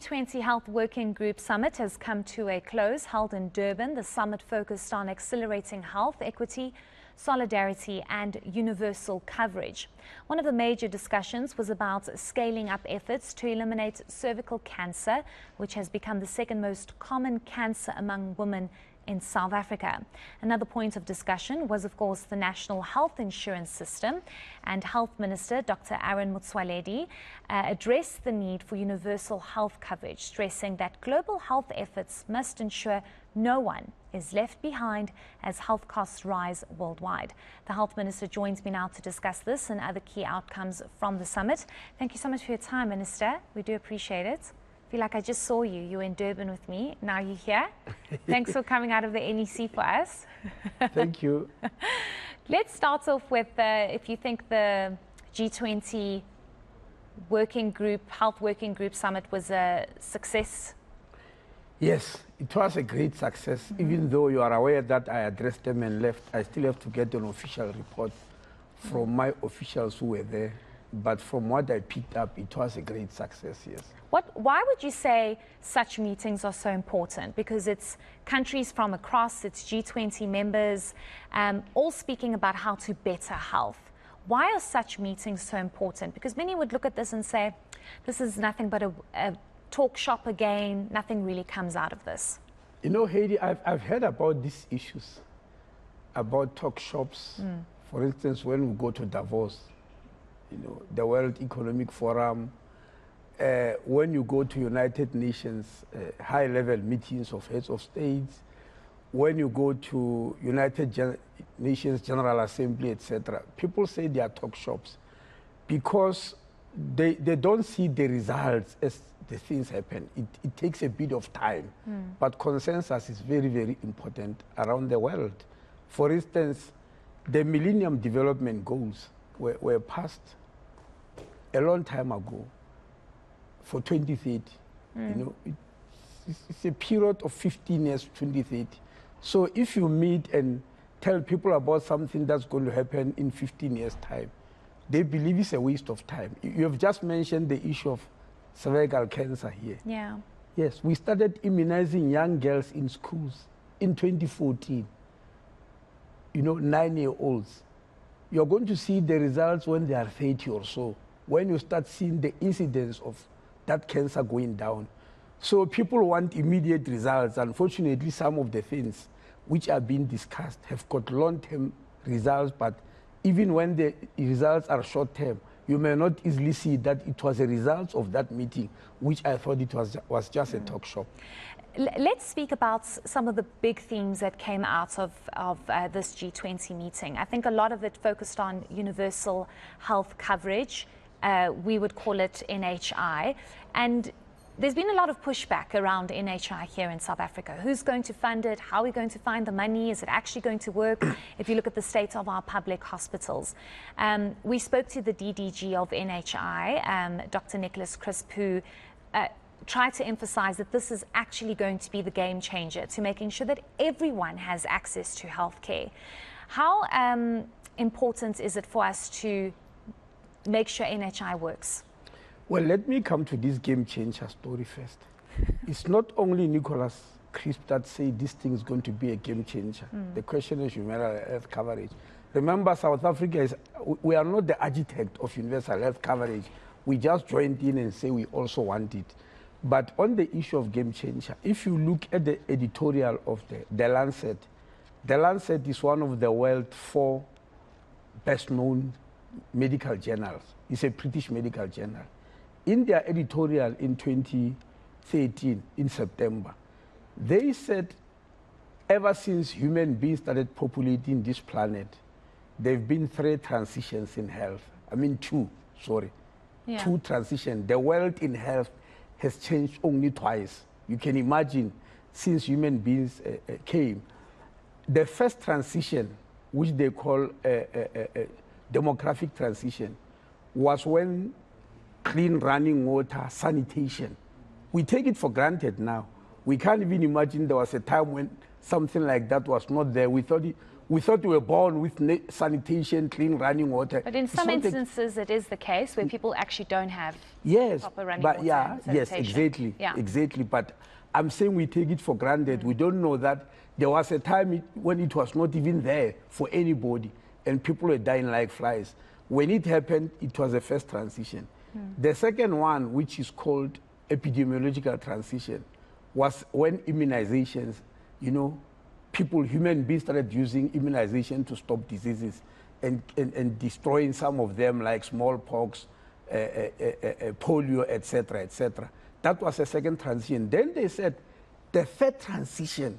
G20 Health Working Group Summit has come to a close, held in Durban. The summit focused on accelerating health equity, solidarity and universal coverage. One of the major discussions was about scaling up efforts to eliminate cervical cancer, which has become the second most common cancer among women in South Africa. Another point of discussion was, of course, the national health insurance system, and Health Minister Dr. Motsoaledi addressed the need for universal health coverage, stressing that global health efforts must ensure no one is left behind as health costs rise worldwide. The Health Minister joins me now to discuss this and other key outcomes from the summit. Thank you so much for your time, Minister. We do appreciate it. I feel like I just saw you. You were in Durban with me. Now you're here. Thanks for coming out of the NEC for us. Thank you. Let's start off with if you think the G20 Health Working Group Summit was a success. Yes, it was a great success. Even though you are aware that I addressed them and left, I still have to get an official report from my officials who were there. But from what I picked up, it was a great success, yes. Why would you say such meetings are so important? Because it's countries from across, it's G20 members, all speaking about how to better health. Why are such meetings so important? Because many would look at this and say, this is nothing but a talk shop again, nothing really comes out of this. You know, Heidi, I've heard about these issues, about talk shops. For instance, when we go to Davos, you know, the World Economic Forum, when you go to United Nations high-level meetings of heads of states, when you go to United Nations General Assembly, etc., people say they are talk shops because they don't see the results as the things happen. It takes a bit of time, but consensus is very, very important around the world. For instance, the Millennium Development Goals were passed a long time ago for 2030. You know, it's a period of 15 years, 2030. So if you meet and tell people about something that's going to happen in 15 years' time, they believe it's a waste of time. You have just mentioned the issue of cervical cancer here. Yeah. Yes, we started immunizing young girls in schools in 2014. You know, 9-year-olds. You're going to see the results when they are 30 or so, when you start seeing the incidence of that cancer going down. So people want immediate results. Unfortunately, some of the things which are being discussed have got long-term results, but even when the results are short-term, you may not easily see that it was a result of that meeting, which I thought it was just a talk shop. Let's speak about some of the big themes that came out of this G20 meeting. I think a lot of it focused on universal health coverage. We would call it NHI. And there's been a lot of pushback around NHI here in South Africa. Who's going to fund it? How are we going to find the money? Is it actually going to work? If you look at the state of our public hospitals. We spoke to the DDG of NHI, Dr. Nicholas Crisp, who tried to emphasize that this is actually going to be the game changer to making sure that everyone has access to healthcare. How important is it for us to make sure NHI works? Well, let me come to this game changer story first. It's not only Nicholas Crisp that say this thing is going to be a game changer. The question is universal health coverage. Remember, South Africa we are not the architect of universal health coverage. We just joined in and say we also want it. But on the issue of game changer, if you look at the editorial of the Lancet is one of the world's 4 best-known medical journals. It's a British medical journal. In their editorial in 2013, in September, they said ever since human beings started populating this planet, there have been 3 transitions in health. I mean 2, sorry. Yeah. 2 transitions. The world in health has changed only twice. You can imagine, since human beings came. The first transition, which they call demographic transition, was when clean running water, sanitation. We take it for granted now. We can't even imagine there was a time when something like that was not there. We thought We thought we were born with sanitation, clean running water. But in some instances, it is the case where people actually don't have proper running water. Yes, exactly, exactly. But I'm saying we take it for granted. We don't know that there was a time when it was not even there for anybody, and people were dying like flies. When it happened, it was the first transition. The second one, which is called epidemiological transition, was when immunizations, you know, human beings started using immunization to stop diseases and destroying some of them like smallpox, polio, etc., etc. That was the second transition. Then they said the third transition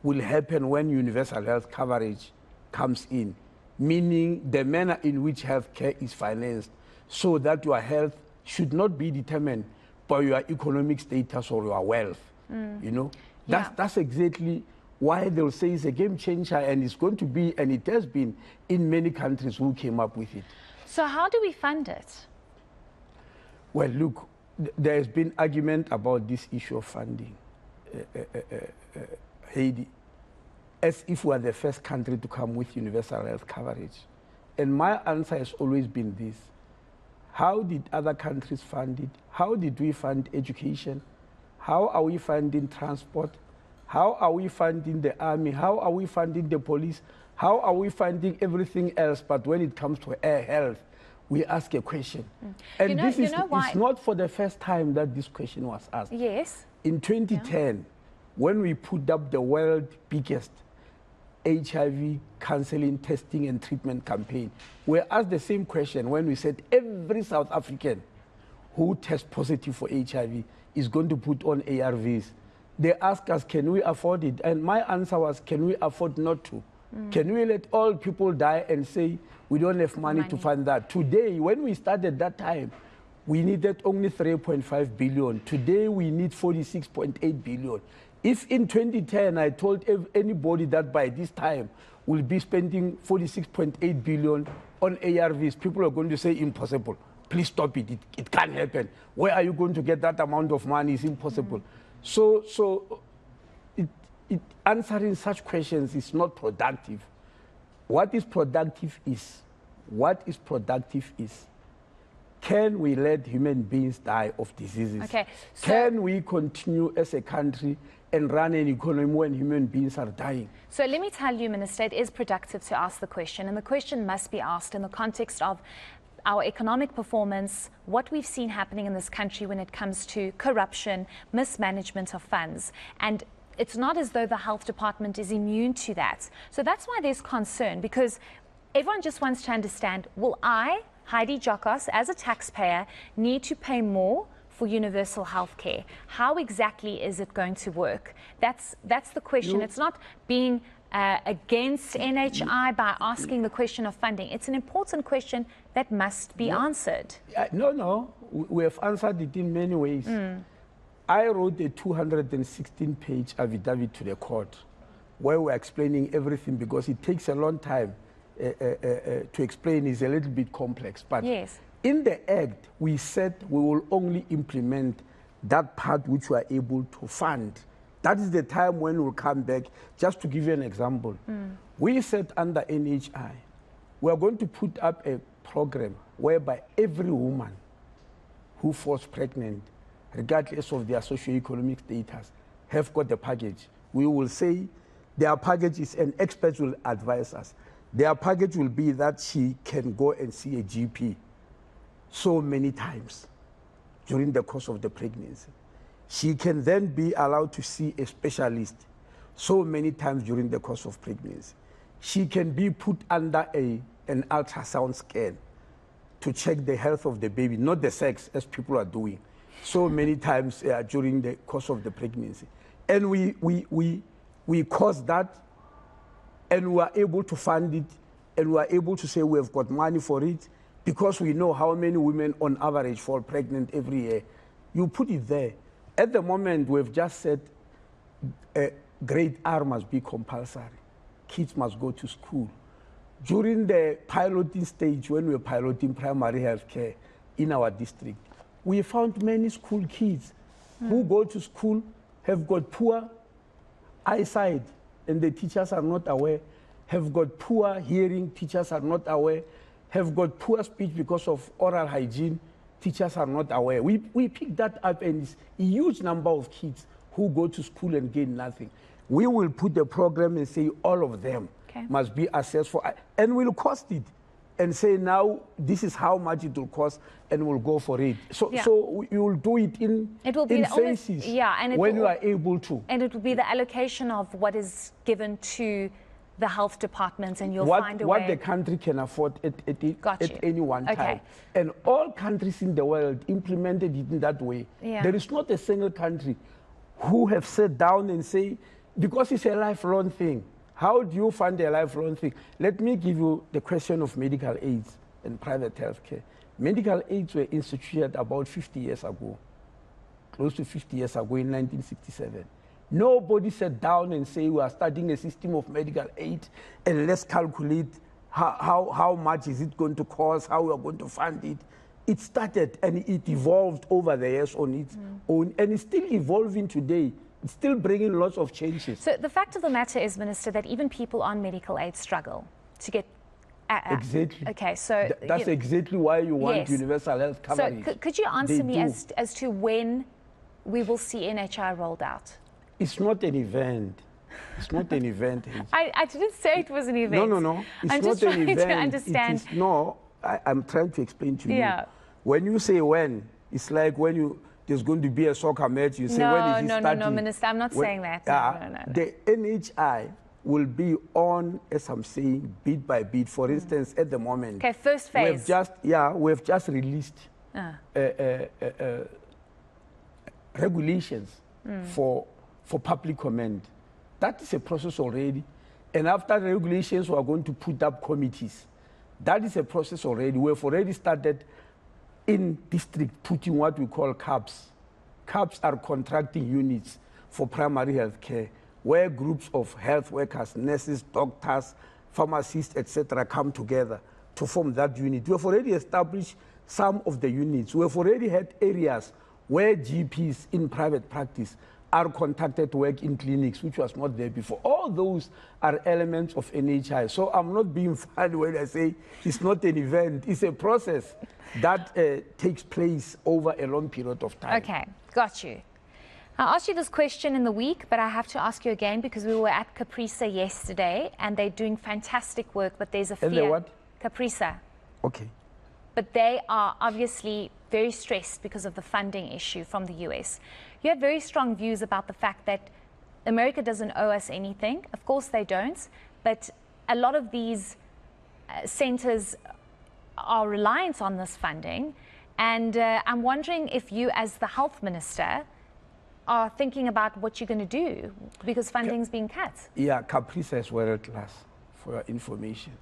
will happen when universal health coverage comes in, meaning the manner in which healthcare is financed, so that your health should not be determined by your economic status or your wealth. You know, that's exactly why they'll say it's a game changer, and it's going to be, and it has been in many countries who came up with it. So how do we fund it? Well, look, there has been argument about this issue of funding, Heidi, as if we are the first country to come with universal health coverage. And my answer has always been this: how did other countries fund it? How did we fund education? How are we funding transport? How are we funding the army? How are we funding the police? How are we funding everything else? But when it comes to air health, we ask a question. And it's not for the first time that this question was asked. Yes. In 2010, when we put up the world's biggest HIV counseling, testing, and treatment campaign, we asked the same question when we said every South African who tests positive for HIV is going to put on ARVs. They asked us, can we afford it? And my answer was, can we afford not to? Can we let all people die and say we don't have money to fund that? Today, when we started that time, we needed only 3.5 billion. Today, we need 46.8 billion. If in 2010, I told anybody that by this time, we'll be spending 46.8 billion on ARVs, people are going to say impossible. Please stop it. It can't happen. Where are you going to get that amount of money? It's impossible. So answering such questions is not productive. What is productive is, can we let human beings die of diseases? Okay, so can we continue as a country and run an economy when human beings are dying? So let me tell you, Minister, it is productive to ask the question, and the question must be asked in the context of our economic performance, what we've seen happening in this country when it comes to corruption, mismanagement of funds. And it's not as though the health department is immune to that. So that's why there's concern, because everyone just wants to understand, will I, Heidi Jokos, as a taxpayer, need to pay more for universal health care? How exactly is it going to work? That's the question. It's not being against NHI by asking the question of funding. It's an important question that must be answered. No, we have answered it in many ways. I wrote a 216-page affidavit to the court where we're explaining everything, because it takes a long time to explain. It's a little bit complex. But in the Act, we said we will only implement that part which we are able to fund. That is the time when we'll come back. Just to give you an example, we said under NHI, we are going to put up a program whereby every woman who falls pregnant, regardless of their socioeconomic status, have got the package. We will say their package is, and experts will advise us, their package will be that she can go and see a GP so many times during the course of the pregnancy. She can then be allowed to see a specialist so many times during the course of pregnancy. She can be put under an ultrasound scan to check the health of the baby, not the sex, as people are doing so many times during the course of the pregnancy. And we caused that, and we are able to fund it, and we are able to say we have got money for it, because we know how many women on average fall pregnant every year. You put it there. At the moment, we've just said grade R must be compulsory. Kids must go to school. During the piloting stage, when we were piloting primary health care in our district, we found many school kids who go to school, have got poor eyesight, and the teachers are not aware. have got poor hearing, teachers are not aware, have got poor speech because of oral hygiene, teachers are not aware. We pick that up, and it's a huge number of kids who go to school and gain nothing. We will put the program and say all of them must be assessed for, and we'll cost it, and say now this is how much it will cost, and we'll go for it. So you will do it in phases when you are able to. And it will be the allocation of what is given to the health departments, and you'll find a way. What the country can afford at any one time. And all countries in the world implemented it in that way. There is not a single country who have sat down and say, because it's a lifelong thing. How do you fund a lifelong thing? Let me give you the question of medical aids and private health care. Medical aids were instituted about 50 years ago, close to 50 years ago in 1967. Nobody sat down and said, we are starting a system of medical aid and let's calculate how much is it going to cost, how we are going to fund it. It started and it evolved over the years on its own, and it's still evolving today. It's still bringing lots of changes. So the fact of the matter is, Minister, that even people on medical aid struggle to get... Exactly. Okay, so... That's exactly why you want universal health coverage. So could you answer me as to when we will see NHI rolled out? It's not an event. It's not an event. I didn't say it was an event. No. It's I'm not just an trying event. to understand. I'm trying to explain to you. When you say when, it's like when there's going to be a soccer match, you say when is it starting? No, Minister, I'm not saying that. No. The NHI will be on, as I'm saying, bit by bit. For instance, at the moment, first phase. We've just released regulations for public comment. That is a process already. And after the regulations, we are going to put up committees. That is a process already. We've already started in district putting what we call CAPs. CAPs are contracting units for primary health care, where groups of health workers, nurses, doctors, pharmacists, etc., come together to form that unit. We have already established some of the units. We have already had areas where GPs in private practice are contracted to work in clinics, which was not there before. All those are elements of NHI. So I'm not being funny when I say it's not an event. It's a process that takes place over a long period of time. Okay, got you. I asked you this question in the week, but I have to ask you again because we were at Caprisa yesterday and they're doing fantastic work, but there's a fear. And what? Caprisa. Okay. But they are obviously very stressed because of the funding issue from the US. You have very strong views about the fact that America doesn't owe us anything. Of course they don't, but a lot of these centers are reliant on this funding. And I'm wondering if you, as the health minister, are thinking about what you're going to do because funding's being cut. Yeah, Caprisa is world-class, for your information.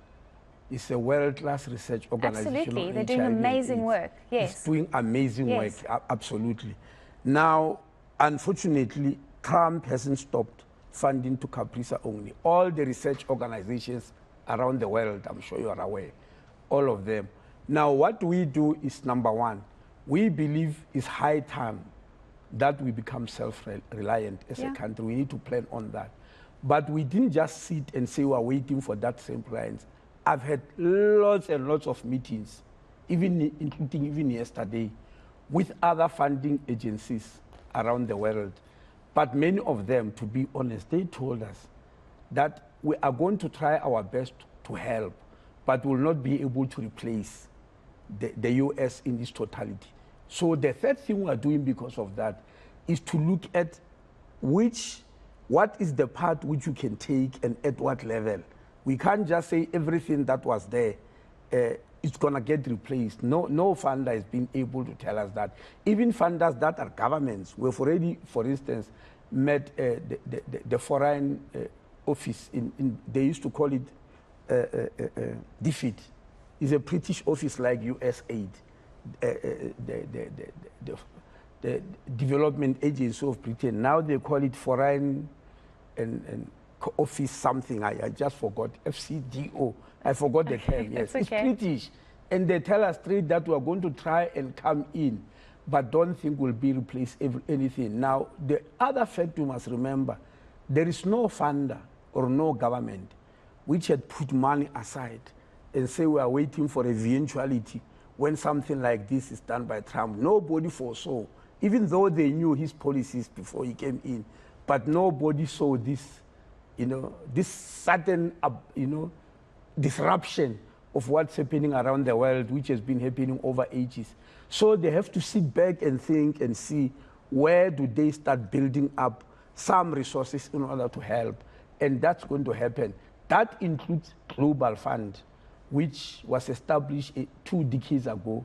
It's a world-class research organization. Absolutely, they're doing amazing work. Yes. It's doing amazing work, absolutely. Now, unfortunately, Trump hasn't stopped funding to Caprisa only. All the research organizations around the world, I'm sure you are aware, all of them. Now, what we do is, number one, we believe it's high time that we become self-reliant as a country. We need to plan on that. But we didn't just sit and say we're waiting for that self-reliance. I've had lots and lots of meetings, including even yesterday, with other funding agencies around the world. But many of them, to be honest, they told us that we are going to try our best to help, but will not be able to replace the US in its totality. So the third thing we are doing because of that is to look at what is the part which you can take and at what level. We can't just say everything that was there is going to get replaced. No funder has been able to tell us that. Even funders that are governments, we've already, for instance, met the foreign office. They used to call it DFID. It's a British office like USAID, the Development Agency of Britain. Now they call it Foreign and Office something. I just forgot. FCDO. I forgot the term. Yes, it's British. And they tell us straight that we are going to try and come in, but don't think we'll be replace anything. Now, the other fact you must remember, there is no funder or no government which had put money aside and say we are waiting for eventuality when something like this is done by Trump. Nobody foresaw, even though they knew his policies before he came in, but nobody saw this, this sudden, disruption of what's happening around the world, which has been happening over ages. So they have to sit back and think and see where do they start building up some resources in order to help. And that's going to happen. That includes Global Fund, which was established 2 decades ago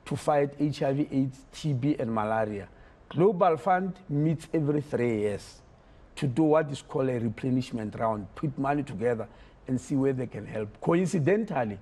to fight HIV, AIDS, TB, and malaria. Global Fund meets every 3 years to do what is called a replenishment round, put money together and see where they can help. Coincidentally,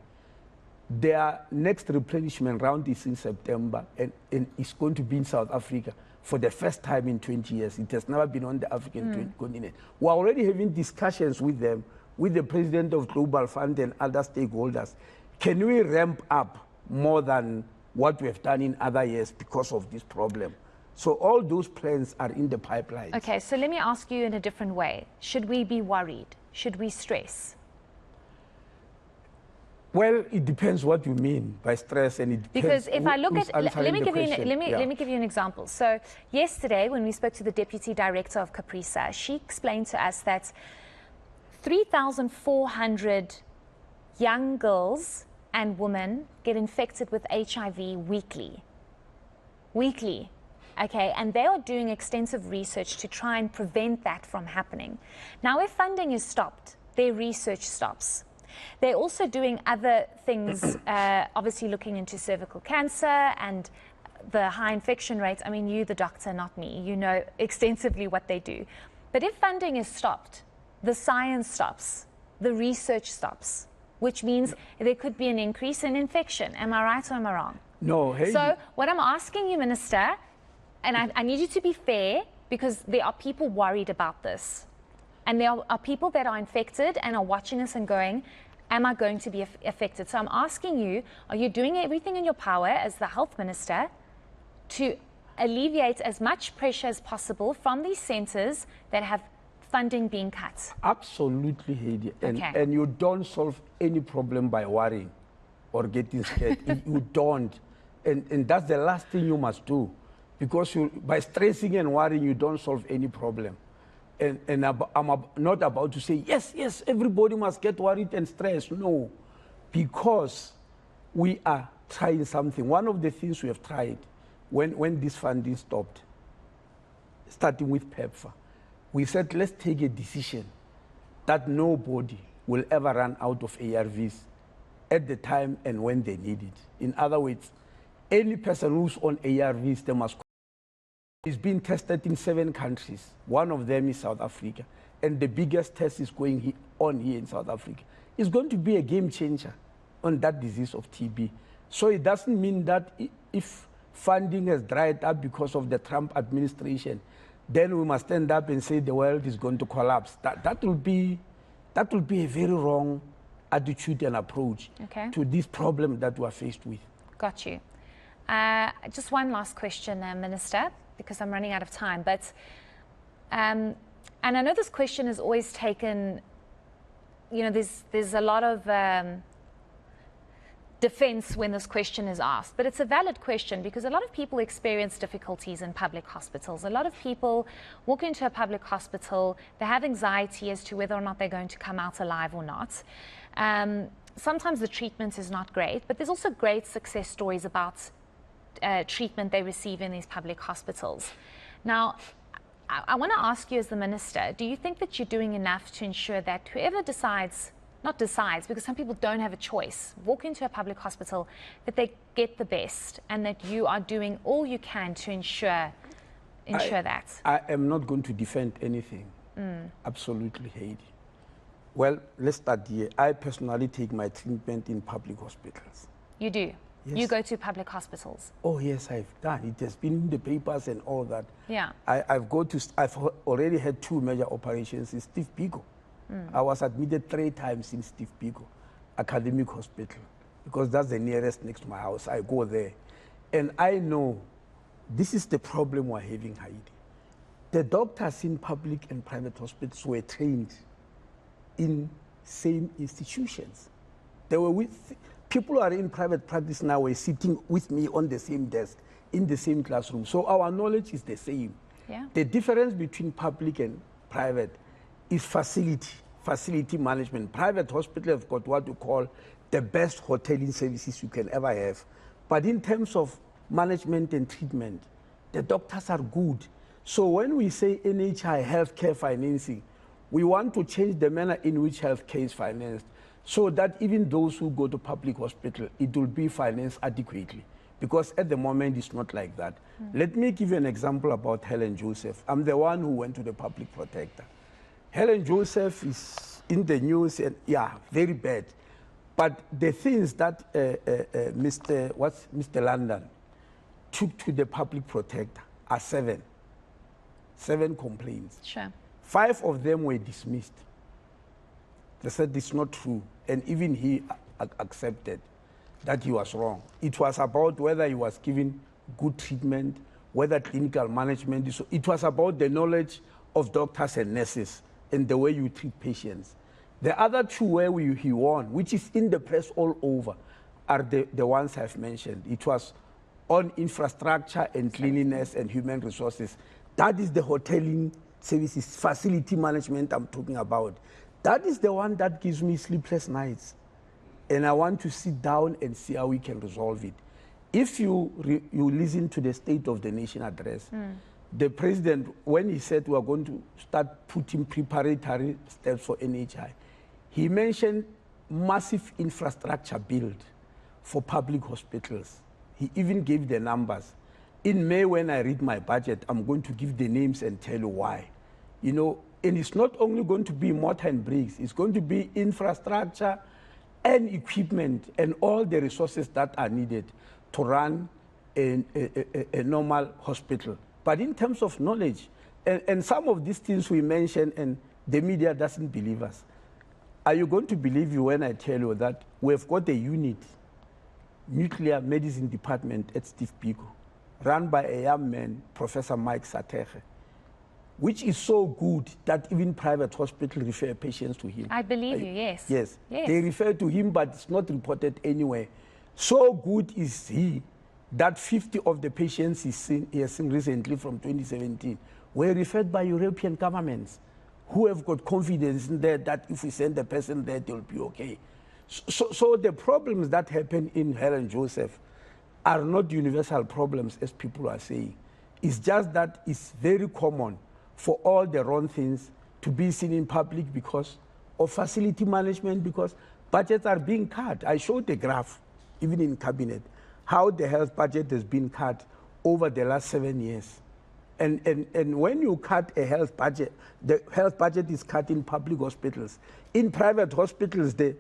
their next replenishment round is in September, and it's going to be in South Africa for the first time in 20 years. It has never been on the African continent. We're already having discussions with them, with the president of Global Fund and other stakeholders. Can we ramp up more than what we have done in other years because of this problem? So all those plans are in the pipeline. Okay, so let me ask you in a different way. Should we be worried? Should we stress? Well, it depends what you mean by stress, and it depends. Because if I look at, let me give you an example. So yesterday, when we spoke to the deputy director of Caprisa, she explained to us that 3,400 young girls and women get infected with HIV weekly. Weekly. Okay, and they are doing extensive research to try and prevent that from happening. Now, if funding is stopped, their research stops. They're also doing other things, obviously looking into cervical cancer and the high infection rates. I mean, you, the doctor, not me, you know extensively what they do. But if funding is stopped, the science stops, the research stops, which means there could be an increase in infection. Am I right or am I wrong? No. Hey. So what I'm asking you, Minister, and I need you to be fair, because there are people worried about this. And there are people that are infected and are watching us and going, am I going to be affected? So I'm asking you, are you doing everything in your power as the health minister to alleviate as much pressure as possible from these centers that have funding being cut? Absolutely, Heidi. Okay. And you don't solve any problem by worrying or getting scared. You don't. And that's the last thing you must do. Because by stressing and worrying, you don't solve any problem. And I'm not about to say, yes, everybody must get worried and stressed. No, because we are trying something. One of the things we have tried when this funding stopped, starting with PEPFAR, we said, let's take a decision that nobody will ever run out of ARVs at the time and when they need it. In other words, any person who's on ARVs, they must. It's been tested in 7 countries. One of them is South Africa. And the biggest test is going on here in South Africa. It's going to be a game changer on that disease of TB. So it doesn't mean that if funding has dried up because of the Trump administration, then we must stand up and say the world is going to collapse. That will be a very wrong attitude and approach to this problem that we are faced with. Got you. Just one last question, Minister, because I'm running out of time. But and I know this question is always taken, there's a lot of defense when this question is asked, but it's a valid question because a lot of people experience difficulties in public hospitals. A lot of people walk into a public hospital, they have anxiety as to whether or not they're going to come out alive or not. Sometimes the treatment is not great, but there's also great success stories about treatment they receive in these public hospitals. Now, I want to ask you as the minister, do you think that you're doing enough to ensure that whoever decides, not decides, because some people don't have a choice, walk into a public hospital, that they get the best and that you are doing all you can to ensure that? I am not going to defend anything. Absolutely, Heidi. Well, let's start here. I personally take my treatment in public hospitals. You do? Yes. You go to public hospitals? Oh, yes, I've done. It has been in the papers and all that. Yeah. I've already had 2 major operations in Steve Biko. I was admitted 3 times in Steve Biko Academic Hospital because that's the nearest next to my house. I go there. And I know this is the problem we're having, Heidi. The doctors in public and private hospitals were trained in same institutions. They were with, people who are in private practice now were sitting with me on the same desk, in the same classroom. So our knowledge is the same. Yeah. The difference between public and private is facility management. Private hospitals have got what you call the best hoteling services you can ever have. But in terms of management and treatment, the doctors are good. So when we say NHI, healthcare financing, we want to change the manner in which healthcare is financed so that even those who go to public hospital, it will be financed adequately. Because at the moment, it's not like that. Let me give you an example about Helen Joseph. I'm the one who went to the public protector. Helen Joseph is in the news, and yeah, very bad. But the things that Mr. London took to the public protector are 7 complaints. Sure. 5 of them were dismissed. They said it's not true, and even he accepted that he was wrong. It was about whether he was given good treatment, whether clinical management is. It was about the knowledge of doctors and nurses and the way you treat patients. The other 2 where he won, which is in the press all over, are the ones I've mentioned. It was on infrastructure and cleanliness and human resources. That is the hoteling services, facility management I'm talking about. That is the one that gives me sleepless nights. And I want to sit down and see how we can resolve it. If you listen to the State of the Nation address, the president, when he said we are going to start putting preparatory steps for NHI, he mentioned massive infrastructure build for public hospitals. He even gave the numbers. In May, when I read my budget, I'm going to give the names and tell you why. You know, and it's not only going to be mortar and bricks, it's going to be infrastructure and equipment and all the resources that are needed to run a normal hospital. But in terms of knowledge, and some of these things we mentioned and the media doesn't believe us, are you going to believe you when I tell you that we've got a unit, nuclear medicine department at Steve Biko, run by a young man, Professor Mike Sateche, which is so good that even private hospitals refer patients to him. I believe you, yes. Yes. They refer to him, but it's not reported anywhere. So good is he that 50 of the patients he has seen recently from 2017 were referred by European governments who have got confidence in there that if we send the person there, they'll be okay. So the problems that happen in Helen Joseph are not universal problems, as people are saying. It's just that it's very common for all the wrong things to be seen in public because of facility management, because budgets are being cut. I showed the graph, even in cabinet, how the health budget has been cut over the last 7 years. And when you cut a health budget, the health budget is cut in public hospitals. In private hospitals, the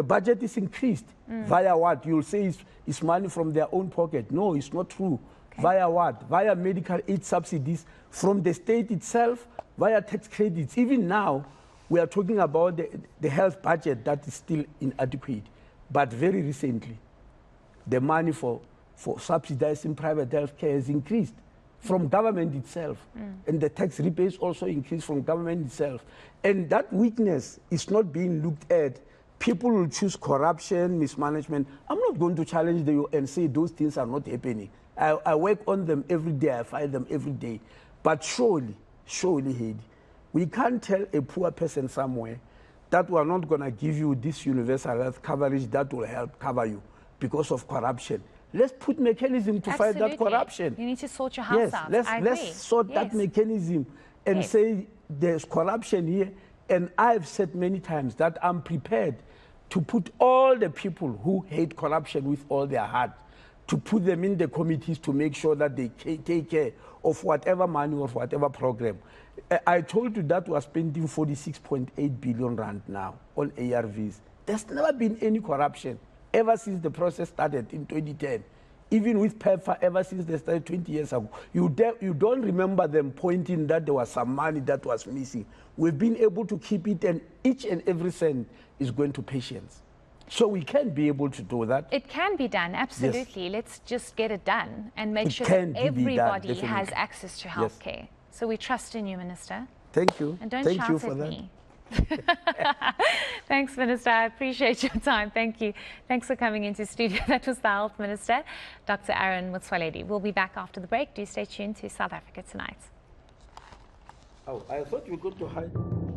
budget is increased. Via what? You'll say it's money from their own pocket. No, it's not true. Okay. Via what? Via medical aid subsidies from the state itself, via tax credits. Even now, we are talking about the health budget that is still inadequate. But very recently, the money for subsidizing private health care has increased from government itself. And the tax rebates also increased from government itself. And that weakness is not being looked at. People will choose corruption, mismanagement. I'm not going to challenge you and say those things are not happening. I work on them every day, I fight them every day. But surely, Heidi, we can't tell a poor person somewhere that we are not going to give you this universal health coverage that will help cover you because of corruption. Let's put mechanism to fight that corruption. You need to sort your house out. Let's sort that mechanism and say there's corruption here. And I've said many times that I'm prepared to put all the people who hate corruption with all their heart, to put them in the committees to make sure that they take care of whatever money or whatever program. I told you that we're spending 46.8 billion rand now on ARVs. There's never been any corruption ever since the process started in 2010. Even with PEPFAR, ever since they started 20 years ago. You don't remember them pointing that there was some money that was missing. We've been able to keep it, and each and every cent is going to patients. So we can be able to do that. It can be done, absolutely. Yes. Let's just get it done and make sure that everybody has access to healthcare. So we trust in you, Minister. Thank you. And don't Thank shout you for at that. me. Thanks, Minister. I appreciate your time. Thank you. Thanks for coming into studio. That was the Health Minister, Dr. Aaron Motsoaledi. We'll be back after the break. Do stay tuned to South Africa Tonight. Oh, I thought you were going to hide.